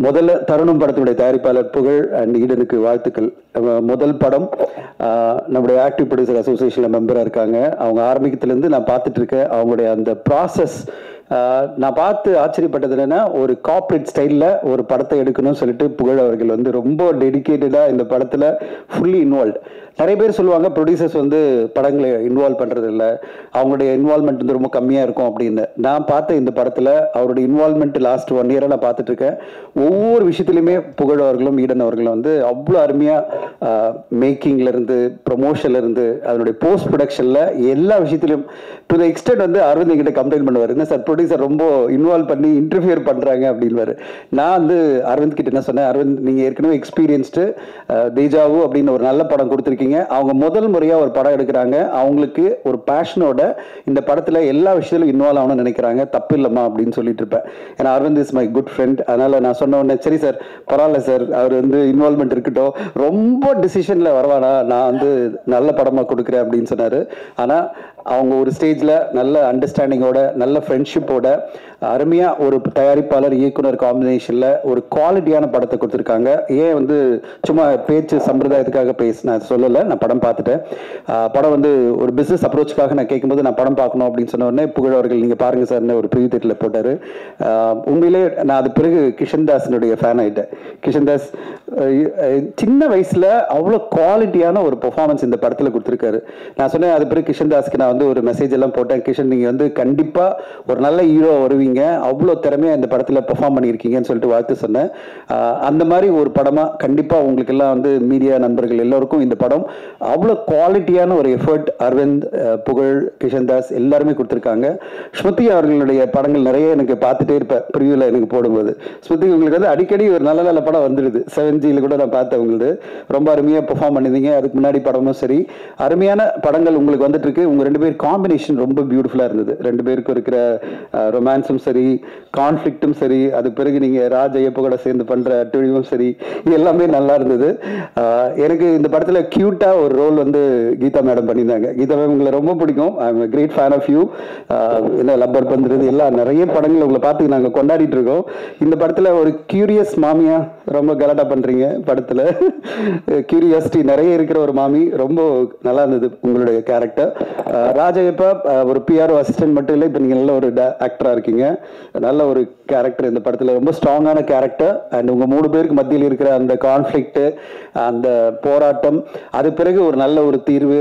முதல்ல தருணம் படத்தினுடைய தயாரிப்பாளர் புகழ் அண்ட் ஈடனுக்கு வாழ்த்துக்கள். முதல் படம் நம்முடைய ஆக்டிவ் ப்ரொடியூசர் அசோசியேஷனில் மெம்பராக இருக்காங்க. அவங்க ஆரம்பிக்கத்துலேருந்து நான் பார்த்துட்டு இருக்கேன். அவங்களுடைய அந்த ப்ராசஸ் நான் பார்த்து ஆச்சரியப்பட்டது என்னன்னா, ஒரு கார்ப்பரேட் ஸ்டைலில் ஒரு படத்தை எடுக்கணும்னு சொல்லிட்டு புகழ் அவர்கள் வந்து ரொம்ப டெடிக்கேட்டடாக இந்த படத்தில் ஃபுல்லி இன்வால்வ். நிறைய பேர் சொல்லுவாங்க ப்ரொடியூசர்ஸ் வந்து படங்களை இன்வால்வ் பண்ணுறது இல்லை, அவங்களுடைய இன்வால்மெண்ட் வந்து ரொம்ப கம்மியாக இருக்கும் அப்படின்னு. நான் பார்த்த இந்த படத்தில் அவருடைய இன்வால்மெண்ட் லாஸ்ட் 1 இயராக நான் பார்த்துட்டு இருக்கேன். ஒவ்வொரு விஷயத்துலையுமே புகழ் அவர்களும் ஈடன் அவர்களும் வந்து அவ்வளோ அருமையாக மேக்கிங்லேருந்து ப்ரொமோஷன்லேருந்து அதனுடைய போஸ்ட் ப்ரொடக்ஷனில் எல்லா விஷயத்திலையும் டு த எக்ஸ்டென்ட் வந்து அரவிந்த் என்கிட்ட கம்ப்ளைண்ட் பண்ணுவார், என்ன சார் ப்ரொடியூசர் ரொம்ப இன்வால்வ் பண்ணி இன்டர்ஃபியர் பண்ணுறாங்க அப்படின்வாரு. நான் வந்து அரவிந்த் கிட்ட என்ன சொன்னேன், அரவிந்த் நீங்கள் ஏற்கனவே எக்ஸ்பீரியன்ஸ்டு தேஜாவு அப்படின்னு ஒரு நல்ல படம் கொடுத்துருக்கீங்க, அவங்க முதல் முறையாக ஒரு படம் எடுக்கிறாங்க, அவங்களுக்கு ஒரு பேஷனோட இந்த படத்தில் எல்லா விஷயத்திலும் இன்வால்வ் ஆகணும்னு நினைக்கிறாங்க, தப்பு இல்லைம்மா அப்படின்னு சொல்லிட்டு இருப்பேன். ஏன்னா Aravind is my good friend. அதனால் நான் சொன்ன உடனே சரி சார் பரவாயில்ல சார், அவர் வந்து இன்வால்மெண்ட் இருக்கட்டும், ரொம்ப டிசிஷனில் வரவானா, நான் வந்து நல்ல படமாக கொடுக்குறேன் அப்படின்னு சொன்னார். ஆனால் அவங்க ஒரு ஸ்டேஜில் நல்ல அண்டர்ஸ்டாண்டிங்கோட நல்ல ஃப்ரெண்ட்ஷிப்போட அருமையாக ஒரு தயாரிப்பாளர் இயக்குனர் காம்பினேஷனில் ஒரு குவாலிட்டியான படத்தை கொடுத்துருக்காங்க. ஏன் வந்து சும்மா பேச்சு சம்பிரதாயத்துக்காக நான் சொல்லலை, நான் படம் பார்த்துட்டேன். படம் வந்து ஒரு பிஸ்னஸ் அப்ரோச்சுக்காக நான் கேட்கும்போது நான் படம் பார்க்கணும் அப்படின்னு சொன்ன உடனே புகழ் அவர்கள் நீங்கள் பாருங்கள் சார்னு ஒரு ப்ரிவியூ தேட்டரில் போட்டார். உண்மையிலே நான் அது பிறகு கிஷன்தாஸினுடைய ஃபேன் ஆகிட்டேன். கிஷன்தாஸ் சின்ன வயசில் அவ்வளோ குவாலிட்டியான ஒரு பெர்ஃபார்மன்ஸ் இந்த படத்தில் கொடுத்துருக்காரு. நான் சொன்னேன் அது பிறகு கிஷன்தாஸ்க்கு நான் வந்து ஒரு மெசேஜ் எல்லாம் போட்டேன், கிஷன் நீங்கள் வந்து கண்டிப்பாக ஒரு நல்ல ஹீரோ வருவீங்க, அவ்வளோ திறமையாக இந்த படத்தில் பெர்ஃபார்ம் பண்ணியிருக்கீங்கன்னு சொல்லிட்டு வாழ்த்து சொன்னேன். அந்த மாதிரி ஒரு படமாக கண்டிப்பாக உங்களுக்கு எல்லாம் வந்து மீடியா நண்பர்கள் எல்லோருக்கும் இந்த படம் அவ்வளோ குவாலிட்டியான ஒரு எஃபர்ட் அரவிந்த், புகழ், கிஷன்தாஸ் எல்லாருமே கொடுத்துருக்காங்க. ஸ்மிருதி அவர்களுடைய படங்கள் நிறைய எனக்கு பார்த்துட்டே இருப்பேன் ப்ரிவியூவில் எனக்கு போடும்போது. ஸ்மிருதி உங்களுக்கு வந்து அடிக்கடி ஒரு நல்ல நல்ல படம் வந்துடுது. 7Gல கூட நான் பார்த்தேன், உங்களுக்கு ரொம்ப அருமையாக பெர்ஃபார்ம் பண்ணியிருந்தீங்க. அதுக்கு முன்னாடி படமும் சரி அருமையான படங்கள் உங்களுக்கு வந்துட்டு இருக்கு. உங்கள் 2 பேர் காம்பினேஷன் ரொம்ப பியூட்டிஃபுல்லாக இருந்தது. 2 பேருக்கும் இருக்கிற ரொமான்ஸும் சரி, கான்ஃப்ளிக்டும் சரி, அது பிறகு நீங்கள் ராஜ் ஐயப்ப கூட சேர்ந்து பண்ணுற அட்டுழிவும் சரி, இது எல்லாமே நல்லா இருந்தது. எனக்கு இந்த படத்தில் க்யூட்டாக ஒரு ரோல் வந்து கீதா மேடம் பண்ணியிருந்தாங்க. கீதா மேம் உங்களை ரொம்ப பிடிக்கும். I am great fan of you. என்ன லப்பர் பண்றது எல்லாம் நிறைய படங்கள் உங்களை பார்த்து நாங்கள் கொண்டாடிட்டு இருக்கோம். இந்த படத்தில் ஒரு கியூரியஸ் மாமியா ரொம்ப கலாட்டா பண்ணுறீங்க. படத்தில் கியூரியாசிட்டி நிறைய இருக்கிற ஒரு மாமி, ரொம்ப நல்லா இருந்தது உங்களுடைய கேரக்டர். ராஜையப்பா ஒரு பிஆர்ஓ அசிஸ்டன்ட் மட்டும் இல்லை, இப்போ நீங்கள் நல்ல ஒரு ஆக்டராக இருக்கீங்க. நல்ல ஒரு கேரக்டர் இந்த படத்தில், ரொம்ப ஸ்ட்ராங்கான கேரக்டர். அண்ட் உங்கள் 3 பேருக்கு மத்தியில் இருக்கிற அந்த கான்ஃப்ளிக்ட், அந்த போராட்டம், அது பிறகு ஒரு நல்ல ஒரு தீர்வு,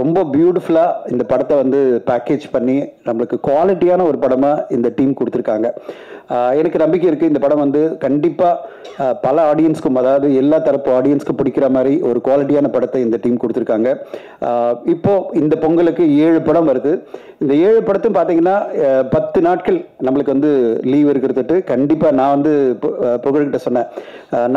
ரொம்ப பியூட்டிஃபுல்லாக இந்த படத்தை வந்து பேக்கேஜ் பண்ணி நம்மளுக்கு குவாலிட்டியான ஒரு படமாக இந்த டீம் கொடுத்துருக்காங்க. எனக்கு நம்பிக்கை இருக்குது இந்த படம் வந்து கண்டிப்பாக பல ஆடியன்ஸ்க்கும், அதாவது எல்லா தரப்பு ஆடியன்ஸ்க்கும் பிடிக்கிற மாதிரி ஒரு குவாலிட்டியான படத்தை இந்த டீம் கொடுத்துருக்காங்க. இப்போ இந்த பொங்கலுக்கு 7 படம் வருது. இந்த 7 படத்தையும் பார்த்தீங்கன்னா 10 நாட்கள் நம்மளுக்கு வந்து லீவ் இருக்கிறதுட்டு கண்டிப்பாக நான் வந்து புகழ்கிட்ட சொன்னேன்,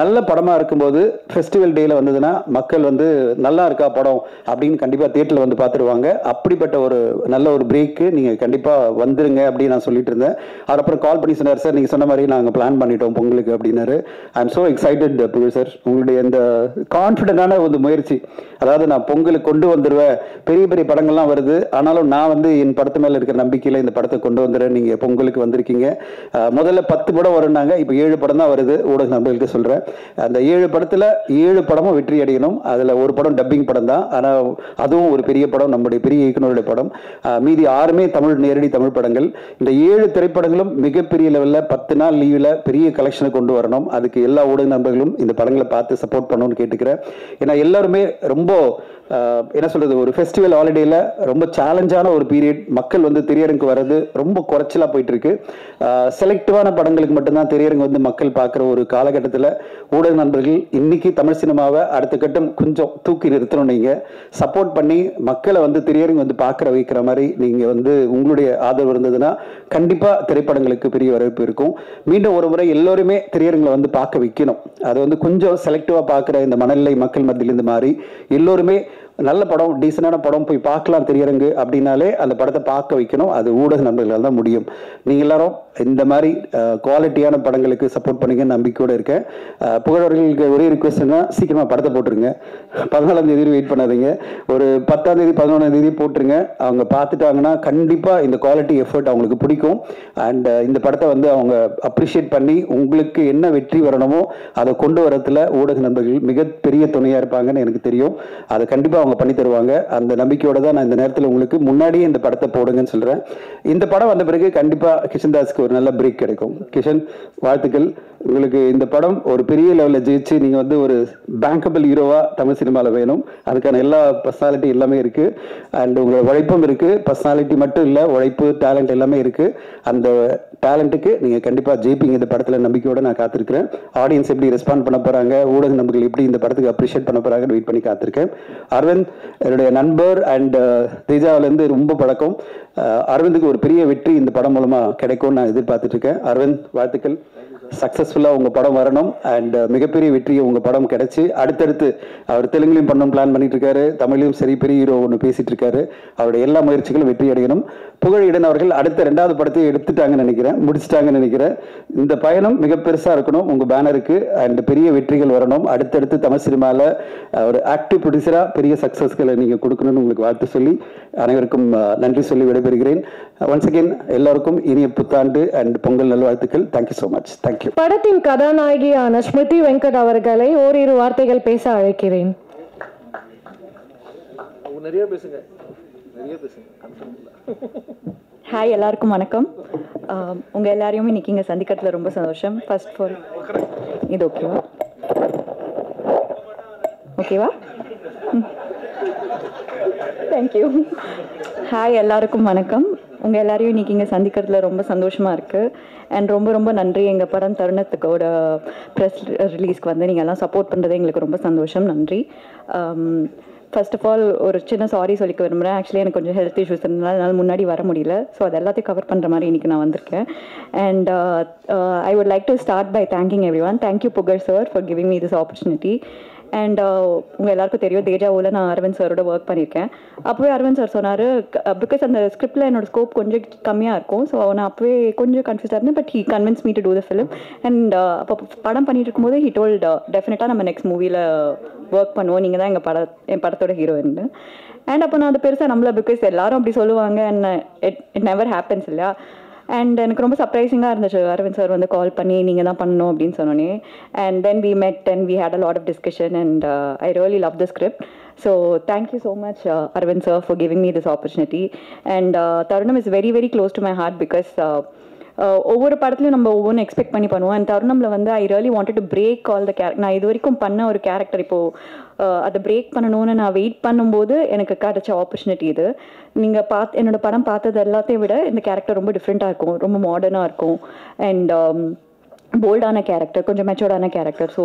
நல்ல படமாக இருக்கும்போது ஃபெஸ்டிவல் டேயில் வந்ததுன்னா மக்கள் வந்து நல்லா இருக்கா படம் அப்படின்னு கண்டிப்பாக தியேட்டரில் வந்து பார்த்துருவாங்க. அப்படிப்பட்ட ஒரு நல்ல ஒரு பிரேக்கு நீங்கள் கண்டிப்பாக வந்துருங்க அப்படின்னு நான் சொல்லிட்டு இருந்தேன். அதுக்கப்புறம் கால் பண்ணி சொன்னார், சார் நீங்கள் சொன்ன மாதிரி நாங்கள் பிளான் பண்ணிட்டோம் பொங்கலுக்கு அப்படின்னாரு. ஐ எம் ஸோ எக்ஸைட்டட் புகழ் சார், உங்களுடைய இந்த கான்ஃபிடென்டான ஒரு முயற்சி. அதாவது நான் பொங்கலுக்கு கொண்டு வந்துடுவேன், பெரிய பெரிய படங்கள்லாம் வருது, ஆனாலும் நான் வந்து என் படத்து மேலே இருக்கிற நம்பிக்கையில் இந்த படத்தை கொண்டு வந்துடுறேன். நீங்கள் பொங்கலுக்கு வந்திருக்கீங்க. முதல்ல 10 படம் வரும்னாங்க, இப்போ 7 படம் தான் வருது. ஊடக நண்பர்களுக்கு சொல்கிறேன், அந்த 7 படத்தில் 7 படமும் வெற்றி அடையணும். அதில் ஒரு படம் டப்பிங் படம் தான், ஆனால் அதுவும் ஒரு பெரிய படம், நம்முடைய பெரிய இயக்குனருடைய படம். மீதி 6மே நேரடி தமிழ் படங்கள். இந்த 7 திரைப்படங்களும் மிகப்பெரிய லெவலில் 10 நாள் லீவில் பெரிய கலெக்ஷனை கொண்டு வரணும். அதுக்கு எல்லா ஊடக நண்பர்களும் இந்த படங்களை பார்த்து சப்போர்ட் பண்ணணும்னு கேட்டுக்கிறேன். ஏன்னா எல்லாருமே ரொம்ப என்ன சொல்றது, ஒரு ஃபெஸ்டிவல் ஹாலிடேல ரொம்ப சேலஞ்சான ஒரு பீரியட். மக்கள் வந்து திரையரங்கு வர்றது ரொம்ப குறைச்சலா போயிட்டு இருக்கு. செலக்டிவான படங்களுக்கு மட்டும்தான் திரையரங்கு வந்து மக்கள் பார்க்குற ஒரு காலகட்டத்தில் ஊடக நண்பர்கள் இன்னைக்கு தமிழ் சினிமாவை அடுத்த கட்டம் கொஞ்சம் தூக்கி நிறுத்தணும். நீங்கள் சப்போர்ட் பண்ணி மக்களை வந்து திரையரங்கு வந்து பார்க்குற வைக்கிற மாதிரி நீங்கள் வந்து உங்களுடைய ஆதரவு இருந்ததுன்னா கண்டிப்பாக திரைப்படங்களுக்கு பெரிய வரவேற்பு இருக்கும். மீண்டும் ஒரு முறை எல்லோருமே திரையரங்களை வந்து பார்க்க வைக்கணும். அதை வந்து கொஞ்சம் செலக்டிவாக பார்க்குற இந்த மனநிலை மக்கள் மத்தியிலிருந்து மாறி எல்லோருமே நல்ல படம், டீசெண்டான படம் போய் பார்க்கலாம் திரையரங்கு அப்படின்னாலே அந்த படத்தை பார்க்க வைக்கணும். அது ஊடக நண்பர்களால் தான் முடியும். நீங்கள் எல்லாரும் இந்த மாதிரி குவாலிட்டியான படங்களுக்கு சப்போர்ட் பண்ணிங்கன்னு நம்பிக்கையோடு இருக்கேன். புகழவர்களுக்கு ஒரே ரிக்வெஸ்ட்னா சீக்கிரமாக படத்தை போட்டுருங்க. 14ஆம் தேதி வெயிட் பண்ணாதீங்க. ஒரு 10ஆம் தேதி 11ஆம் தேதி போட்டுருங்க. அவங்க பார்த்துட்டாங்கன்னா கண்டிப்பாக இந்த குவாலிட்டி எஃபர்ட் அவங்களுக்கு பிடிக்கும். அண்ட் இந்த படத்தை வந்து அவங்க அப்ரிஷியேட் பண்ணி உங்களுக்கு என்ன வெற்றி வரணுமோ அதை கொண்டு வரத்துல ஊடக நண்பர்கள் மிகப்பெரிய துணையாக இருப்பாங்கன்னு எனக்கு தெரியும். அதை கண்டிப்பாக அவங்க பண்ணி தருவாங்க. அந்த நம்பிக்கையோட தான் நான் இந்த நேரத்தில் உங்களுக்கு முன்னாடியே இந்த படத்தை போடுங்கன்னு சொல்கிறேன். இந்த படம் வந்த பிறகு கண்டிப்பாக கிஷன் தாஸ்க்கு ஒரு நல்ல பிரேக் கிடைக்கும். கிஷன், வாழ்த்துக்கள். உங்களுக்கு இந்த படம் ஒரு பெரிய லெவலில் ஜெயிச்சு நீங்கள் வந்து ஒரு பேங்கபிள் ஹீரோவாக தமிழ் சினிமாவில் வேணும். அதுக்கான எல்லா பர்சனாலிட்டி எல்லாமே இருக்குது. அண்ட் உங்களோட உழைப்பும் இருக்குது. பர்சனாலிட்டி மட்டும் இல்லை, உழைப்பு, டேலண்ட் எல்லாமே இருக்குது. அந்த டேலண்ட்டுக்கு நீங்கள் கண்டிப்பாக ஜெயிப்பீங்க இந்த படத்தில் நம்பிக்கையோடு நான் காத்திருக்கிறேன். ஆடியன்ஸ் எப்படி ரெஸ்பாண்ட் பண்ண போகிறாங்க, ஊடக நண்பர்கள் எப்படி இந்த படத்துக்கு அப்ரிஷியேட் பண்ண போகிறாங்கன்னு வெயிட் பண்ணி காத்திருக்கேன். அரவிந்த் என்னுடைய நண்பர் அண்ட் தேஜாவிலேருந்து ரொம்ப பழக்கம். அரவிந்துக்கு ஒரு பெரிய வெற்றி இந்த படம் மூலமாக கிடைக்கும்னு நான் எதிர்பார்த்துட்டு இருக்கேன். அரவிந்த், வாழ்த்துக்கள். சக்ஸஸ்ஃபுல்லாக உங்கள் படம் வரணும். அண்ட் மிகப்பெரிய வெற்றியை உங்கள் படம் கிடைச்சி அடுத்தடுத்து அவர் தெலுங்குலையும் பண்ணணும் பிளான் பண்ணிட்டு இருக்காரு, தமிழ்லையும் சரி பெரிய ஹீரோ ஒன்று பேசிட்டு இருக்காரு. அவருடைய எல்லா முயற்சிகளும் வெற்றி அடையணும். புகழிடன் அவர்கள் அடுத்த 2வது படத்தை எடுத்துட்டாங்கன்னு நினைக்கிறேன், முடிச்சிட்டாங்கன்னு நினைக்கிறேன். இந்த பயணம் மிக பெருசாக இருக்கணும் உங்கள் பேனருக்கு. அண்ட் பெரிய வெற்றிகள் வரணும். அடுத்தடுத்து தமிழ் சினிமாவில் ஒரு ஆக்டிவ் ப்ரொடியூசராக பெரிய சக்ஸஸ்களை நீங்கள் கொடுக்கணும்னு உங்களுக்கு வாழ்த்து சொல்லி அனைவருக்கும் நன்றி சொல்லி விடைபெறுகிறேன். ஒன்ஸ் அகெயின் எல்லாருக்கும் இனிய புத்தாண்டு அண்ட் பொங்கல் நல்வாழ்த்துக்கள். Thank you so much. தேங்க்யூ. படத்தின் கதாநாயகியான ஸ்மிருதி வெங்கட் அவர்களை ஓரிரு வார்த்தைகள் பேச அழைக்கிறேன். ஹாய், எல்லாருக்கும் வணக்கம். உங்கள் எல்லாரையும் இன்னைக்கு இங்கே சந்திக்கிறதுல ரொம்ப சந்தோஷம். ஃபர்ஸ்ட் ஆஃப் ஆல் இது ஓகேவா? தேங்க்யூ. ஹாய், எல்லாருக்கும் வணக்கம். உங்கள் எல்லாரையும் இன்றைக்கி இங்கே சந்திக்கிறதுல ரொம்ப சந்தோஷமாக இருக்குது. அண்ட் ரொம்ப ரொம்ப நன்றி. எங்கள் படம் தருணத்துக்கோட ப்ரெஸ் ரிலீஸ்க்கு வந்து நீங்கள் எல்லாம் சப்போர்ட் பண்ணுறது எங்களுக்கு ரொம்ப சந்தோஷம். நன்றி. ஃபர்ஸ்ட் ஆஃப் ஆல் ஒரு சின்ன சாரி சொல்லிக்க விரும்புகிறேன். ஆக்சுவலி எனக்கு கொஞ்சம் ஹெல்த் இஷ்யூஸ் இருந்தனால என்னால் முன்னாடி வர முடியல. ஸோ அது எல்லாத்தையும் கவர் பண்ணுற மாதிரி இன்றைக்கி நான் வந்திருக்கேன். And I would like to start by thanking everyone. Thank you Pugazh sir for giving me this opportunity. And உங்கள் எல்லாருக்கும் தெரியும், தேஜாவில் நான் அரவிந்த் சாரோட ஒர்க் பண்ணியிருக்கேன். அப்போவே அரவிந்த் சார் சொன்னார், பிகாஸ் அந்த ஸ்கிரிப்டில் என்னோட ஸ்கோப் கொஞ்சம் கம்மியாக இருக்கும். ஸோ நான் அப்போவே கொஞ்சம் கன்ஃபியூஸாக இருந்தேன். But he convince me to do the film. And அப்போ படம் பண்ணிட்டு இருக்கும்போது ஹீ டோல்ட் டெஃபினட்டாக நம்ம நெக்ஸ்ட் மூவியில் ஒர்க் பண்ணுவோம், நீங்கள் தான் என் படத்தோட ஹீரோயின். அண்ட் அப்போ நான் அதை பெருசாக நம்மள, பிகாஸ் எல்லாரும் அப்படி சொல்லுவாங்க. அண்ட் இட் நெவர் ஹேப்பன்ஸ் இல்லையா. அண்ட் எனக்கு ரொம்ப சர்ப்ரைசிங்காக இருந்துச்சு அரவிந்த் சார் வந்து கால் பண்ணி நீங்கள் தான் பண்ணணும் அப்படின்னு சொன்னோன்னே. And then we met and we had a lot of discussion and I really love the script. So thank you so much Aravind sir for giving me this opportunity. And Tharunam is very very close to my heart. Because ஒவ்வொரு படத்துலையும் நம்ம ஒவ்வொன்று expect பண்ணி பண்ணுவோம். And தருணமில் வந்து I really wanted to break all the நான் இது வரைக்கும் பண்ண ஒரு கேரக்டர் இப்போது அதை பிரேக் பண்ணணும்னு நான் வெயிட் பண்ணும்போது எனக்கு கிடைச்ச ஆப்பர்ச்சுனிட்டி இது. நீங்கள் என்னோட படம் பார்த்தது எல்லாத்தையும் விட இந்த கேரக்டர் ரொம்ப டிஃப்ரெண்ட்டாக இருக்கும், ரொம்ப மாடர்னாக இருக்கும். அண்ட் போல்டான கேரக்டர், கொஞ்சம் மெச்சோர்டான கேரக்டர். ஸோ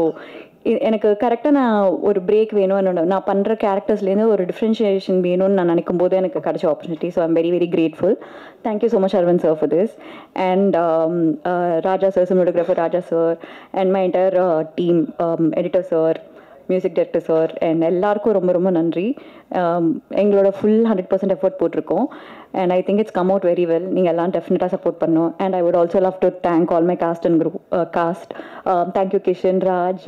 எனக்கு கரெக்டாக நான் ஒரு பிரேக் வேணும், என்னோட நான் பண்ணுற கேரக்டர்ஸ்லேருந்து ஒரு டிஃப்ரென்ஷியேஷன் வேணும்னு நான் நினைக்கும் போது எனக்கு கிடைச்ச opportunity. So I'm very very grateful. Thank you so much Aravind sir for this. And Raja sir, cinematographer Raja sir, and my entire team, editor sir, music director sir, and எல்லாருக்கும் ரொம்ப ரொம்ப நன்றி. எங்களோட ஃபுல் 100% எஃபர்ட் போட்டிருக்கோம். And I think it's come out very well. நீங்கள் எல்லாம் டெஃபினட்டாக support பண்ணணும். And I would also love to thank all my cast and group cast. Thank you Kishan, Raj,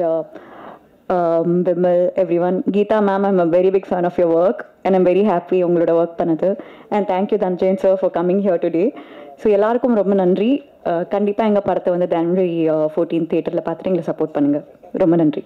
Vimal, everyone. Geetha ma'am, I'm a very big fan of your work and I'm very happy உங்களோட work பண்ணது. And thank you Dhananjayan sir for coming here today. So எல்லாருக்கும் ரொம்ப நன்றி. கண்டிப்பாக எங்கள் படத்தை வந்து January 14 தியேட்டரில் பார்த்துட்டு எங்களை சப்போர்ட் பண்ணுங்கள். ரொம்ப நன்றி.